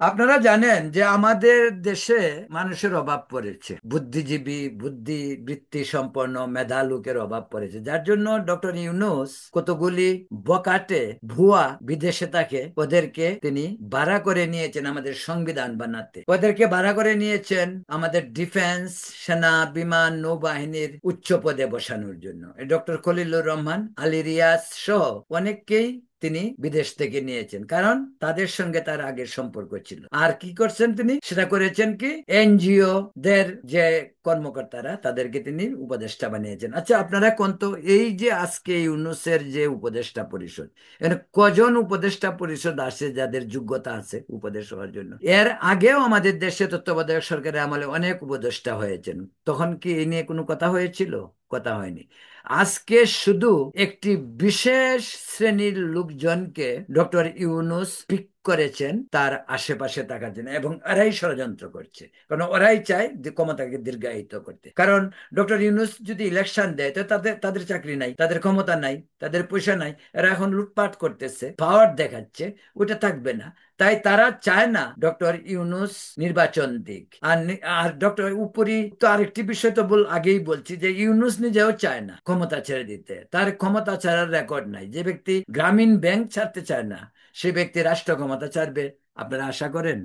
আপনারা জানেন যে আমাদের দেশে মানুষের অভাব পড়েছে, বুদ্ধিজীবী, বুদ্ধিবৃত্তি সম্পন্ন মেধা লোকের অভাব পড়েছে, যার জন্য ডক্টর ইউনূস কতগুলি বকাটে ভুয়া বিদেশে থাকে ওদেরকে তিনি ভাড়া করে নিয়েছেন আমাদের সংবিধান বানাতে। ওদেরকে ভাড়া করে নিয়েছেন আমাদের ডিফেন্স, সেনা, বিমান, নৌবাহিনীর উচ্চ পদে বসানোর জন্য। ডক্টর খলিলুর রহমান, আলী রিয়াজ সহ অনেককেই তিনি বিদেশ থেকে নিয়েছেন, কারণ তাদের সঙ্গে তার আগের সম্পর্ক ছিল। আর কি করছেন তিনি? সেটা করেছেন কি, এনজিও দের যে কর্মকর্তারা তাদেরকে তিনি উপদেষ্টা বানিয়েছেন। আচ্ছা, আপনারা কোন তো, এই যে আজকে ইউনূসের যে উপদেষ্টা পরিষদ, এর কজন উপদেষ্টা পরিষদ আছে যাদের যোগ্যতা আছে উপদেশ হওয়ার জন্য? এর আগেও আমাদের দেশে তত্ত্বাবধায়ক সরকারের আমলে অনেক উপদেষ্টা হয়েছেন, তখন কি এই নিয়ে কোনো কথা হয়েছিল? কথা হয়নি। আজকে শুধু একটি বিশেষ শ্রেণীর লোকজনকে ডক্টর ইউনূস পিক করেছেন তার আশেপাশে থাকার জন্য, এবং এরাই ষড়যন্ত্র করছে, কারণ ওরাই চায় যে ক্ষমতাকে দীর্ঘায়িত করতে। কারণ ডক্টর ইউনূস যদি ইলেকশন দেয় তো তাদের তাদের চাকরি নাই, তাদের ক্ষমতা নাই, তাদের পয়সা নাই, এরা এখন লুটপাট করতেছে, পাওয়ার দেখাচ্ছে, ওটা থাকবে না। তাই তারা চায় না ডক্টর ইউনূস নির্বাচন দিক। আর ডক্টর উপরি তো আরেকটি বিষয় তো আগেই বলছি যে ইউনূস নিজেও চায় না ক্ষমতা ছেড়ে দিতে, তার ক্ষমতা ছাড়ার রেকর্ড নাই। যে ব্যক্তি গ্রামীণ ব্যাংক ছাড়তে চায় না, সে ব্যক্তি রাষ্ট্র ক্ষমতা ছাড়বে আপনারা আশা করেন?